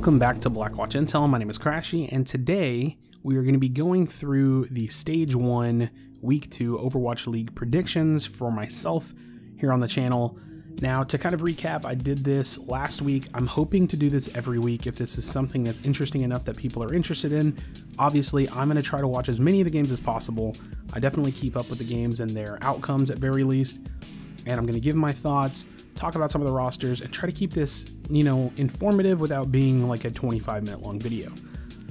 Welcome back to Blackwatch Intel. My name is Crashy, and today we are going to be going through the Stage 1 Week 2 Overwatch League predictions for myself here on the channel. Now, to kind of recap, I did this last week. I'm hoping to do this every week if this is something that's interesting enough that people are interested in. Obviously, I'm going to try to watch as many of the games as possible. I definitely keep up with the games and their outcomes at very least, and I'm going to give my thoughts, talk about some of the rosters, and try to keep this, informative without being like a 25-minute long video.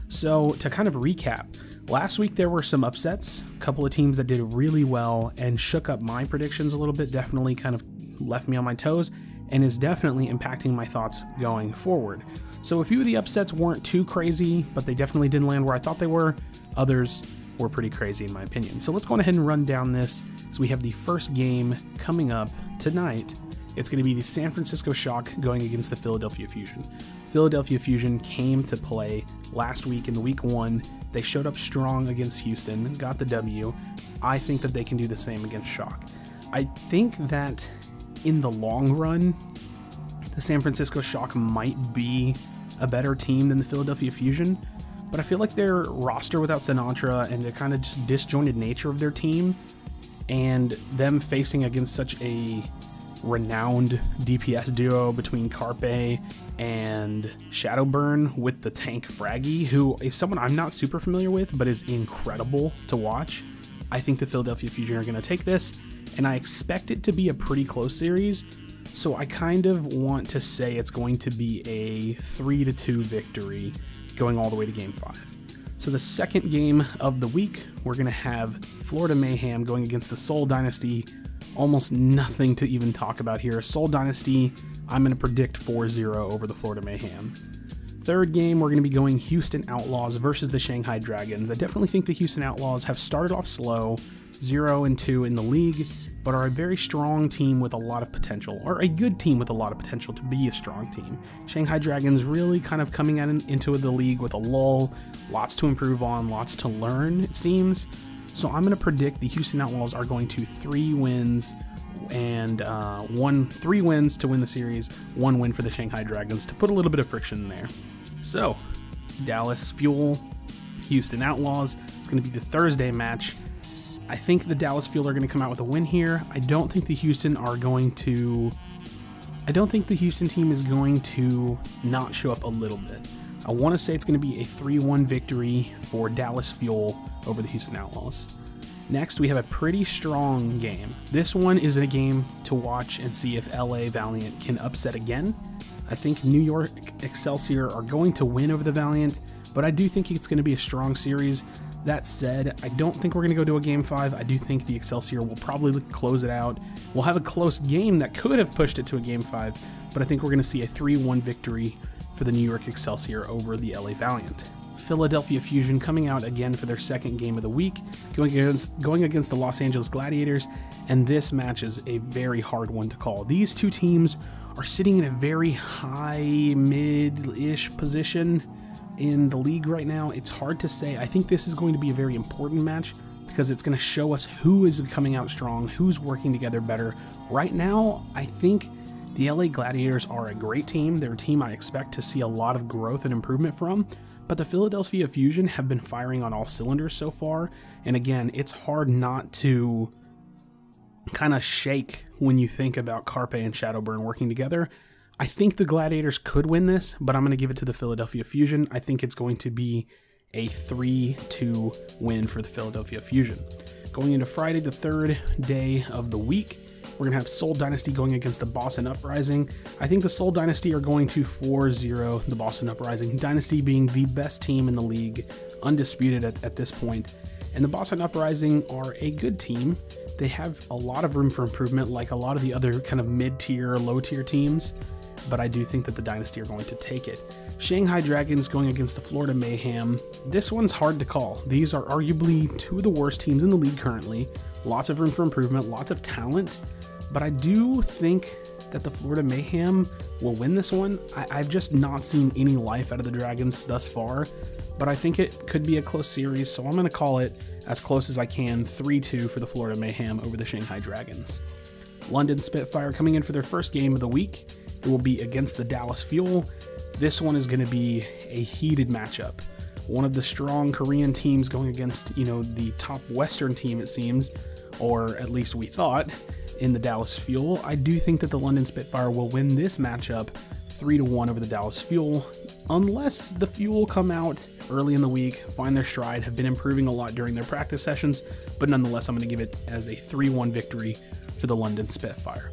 So to kind of recap, last week there were some upsets, a couple of teams that did really well and shook up my predictions a little bit, definitely kind of left me on my toes, and is definitely impacting my thoughts going forward. So a few of the upsets weren't too crazy, but they definitely didn't land where I thought they were. Others were pretty crazy in my opinion. So let's go ahead and run down this. So we have the first game coming up tonight. It's going to be the San Francisco Shock going against the Philadelphia Fusion. Philadelphia Fusion came to play last week in week 1. They showed up strong against Houston, got the W. I think that they can do the same against Shock. I think that in the long run, the San Francisco Shock might be a better team than the Philadelphia Fusion, but I feel like their roster without Sinatra and the kind of just disjointed nature of their team and them facing against such a renowned DPS duo between Carpe and Shadowburn with the tank Fraggy, who is someone I'm not super familiar with but is incredible to watch. I think the Philadelphia Fusion are going to take this, and I expect it to be a pretty close series, so I kind of want to say it's going to be a 3-2 victory going all the way to Game 5. So the second game of the week, we're going to have Florida Mayhem going against the Seoul Dynasty. Almost nothing to even talk about here. Seoul Dynasty, I'm going to predict 4-0 over the Florida Mayhem. Third game, we're going to be going Houston Outlaws versus the Shanghai Dragons. I definitely think the Houston Outlaws have started off slow, 0-2 in the league, but are a very strong team with a lot of potential, or a good team with a lot of potential to be a strong team. Shanghai Dragons really kind of coming into the league with a lull, lots to improve on, lots to learn, it seems. So I'm going to predict the Houston Outlaws are going to 3 wins and 3 wins to win the series, 1 win for the Shanghai Dragons to put a little bit of friction in there. So Dallas Fuel, Houston Outlaws. It's going to be the Thursday match. I think the Dallas Fuel are going to come out with a win here. I don't think the Houston team is going to not show up a little bit. I want to say it's going to be a 3-1 victory for Dallas Fuel over the Houston Outlaws. Next, we have a pretty strong game. This one is a game to watch and see if LA Valiant can upset again. I think New York Excelsior are going to win over the Valiant, but I do think it's going to be a strong series. That said, I don't think we're going to go to a Game 5. I do think the Excelsior will probably close it out. We'll have a close game that could have pushed it to a Game 5, but I think we're going to see a 3-1 victory for the New York Excelsior over the LA Valiant. Philadelphia Fusion coming out again for their second game of the week, going against the Los Angeles Gladiators, and this match is a very hard one to call. These two teams are sitting in a very high, mid-ish position in the league right now. It's hard to say. I think this is going to be a very important match because it's going to show us who is coming out strong, who's working together better. Right now, I think the LA Gladiators are a great team. They're a team I expect to see a lot of growth and improvement from, but the Philadelphia Fusion have been firing on all cylinders so far, and again, it's hard not to kind of shake when you think about Carpe and Shadowburn working together. I think the Gladiators could win this, but I'm going to give it to the Philadelphia Fusion. I think it's going to be a 3-2 win for the Philadelphia Fusion. Going into Friday, the third day of the week, we're going to have Seoul Dynasty going against the Boston Uprising. I think the Seoul Dynasty are going to 4-0 the Boston Uprising. Dynasty being the best team in the league, undisputed at this point. And the Boston Uprising are a good team. They have a lot of room for improvement, like a lot of the other kind of mid-tier, low-tier teams, but I do think that the Dynasty are going to take it. Shanghai Dragons going against the Florida Mayhem. This one's hard to call. These are arguably 2 of the worst teams in the league currently. Lots of room for improvement, lots of talent, but I do think that the Florida Mayhem will win this one. I've just not seen any life out of the Dragons thus far, but I think it could be a close series, so I'm going to call it as close as I can, 3-2 for the Florida Mayhem over the Shanghai Dragons. London Spitfire coming in for their first game of the week, It will be against the Dallas Fuel. This one is going to be a heated matchup. One of the strong Korean teams going against, the top Western team, it seems, or at least we thought, in the Dallas Fuel. I do think that the London Spitfire will win this matchup 3-1 over the Dallas Fuel, unless the Fuel come out early in the week, find their stride, have been improving a lot during their practice sessions, but nonetheless, I'm going to give it as a 3-1 victory for the London Spitfire.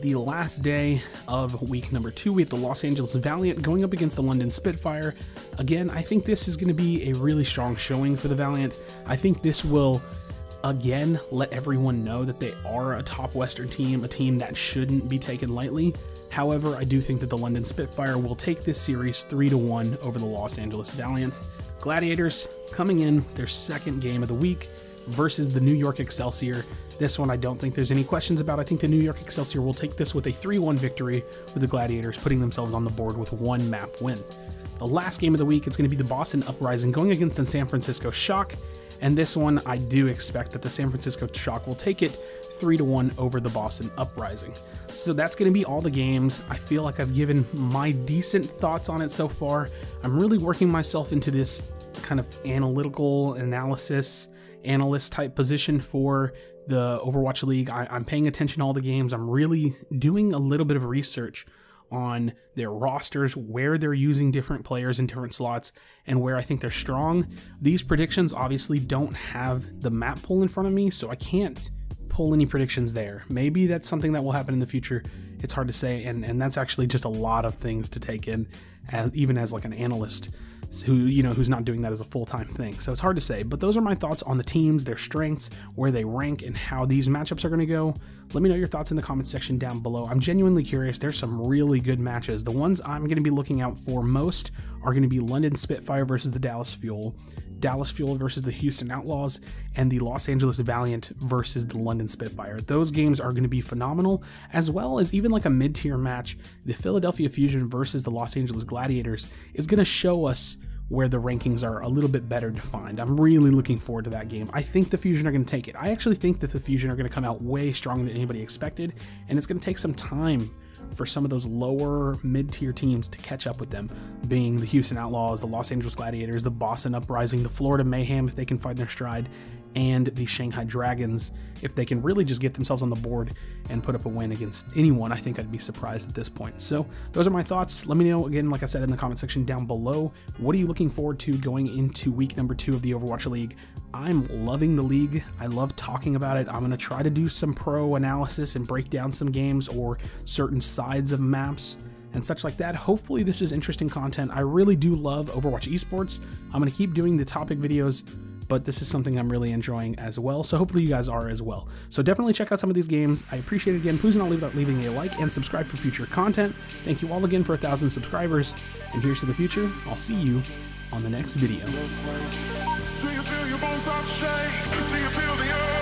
The last day of week number 2, we have the Los Angeles Valiant going up against the London Spitfire. Again, I think this is going to be a really strong showing for the Valiant. I think this will, again, let everyone know that they are a top Western team, a team that shouldn't be taken lightly. However, I do think that the London Spitfire will take this series 3-1 over the Los Angeles Valiant. Gladiators coming in their second game of the week versus the New York Excelsior. This one I don't think there's any questions about. I think the New York Excelsior will take this with a 3-1 victory, with the Gladiators putting themselves on the board with 1 map win. The last game of the week, it's going to be the Boston Uprising going against the San Francisco Shock, and this one I do expect that the San Francisco Shock will take it 3-1 over the Boston Uprising. So that's going to be all the games. I feel like I've given my decent thoughts on it so far. I'm really working myself into this kind of analytical analyst type position for the Overwatch League. I'm paying attention to all the games. I'm really doing a little bit of research on their rosters, where they're using different players in different slots, and where I think they're strong. These predictions obviously don't have the map pool in front of me, so I can't pull any predictions there. Maybe that's something that will happen in the future. It's hard to say, and that's actually just a lot of things to take in, even as like an analyst who's not doing that as a full-time thing. So it's hard to say, but those are my thoughts on the teams, their strengths, where they rank, and how these matchups are going to go. Let me know your thoughts in the comments section down below. I'm genuinely curious. There's some really good matches. The ones I'm going to be looking out for most are going to be London Spitfire versus the Dallas Fuel, Dallas Fuel versus the Houston Outlaws, and the Los Angeles Valiant versus the London Spitfire. Those games are going to be phenomenal, as well as even like a mid-tier match, the Philadelphia Fusion versus the Los Angeles Gladiators is going to show us where the rankings are a little bit better defined. I'm really looking forward to that game. I think the Fusion are going to take it. I actually think that the Fusion are going to come out way stronger than anybody expected, and it's going to take some time for some of those lower mid-tier teams to catch up with them, being the Houston Outlaws, the Los Angeles Gladiators, the Boston Uprising, the Florida Mayhem if they can find their stride, and the Shanghai Dragons if they can really just get themselves on the board and put up a win against anyone. I think I'd be surprised at this point. So those are my thoughts. Let me know, again, like I said, in the comment section down below, what are you looking forward to going into week number 2 of the Overwatch League? I'm loving the league. I love talking about it. I'm going to try to do some pro analysis and break down some games or certain sides of maps and such like that. Hopefully this is interesting content. I really do love Overwatch esports. I'm going to keep doing the topic videos, but this is something I'm really enjoying as well. So hopefully you guys are as well. So definitely check out some of these games. I appreciate it again. Please don't leave without leaving a like and subscribe for future content. Thank you all again for 1,000 subscribers. And here's to the future. I'll see you on the next video. Do you feel your bones start to shake? Do you feel the earth?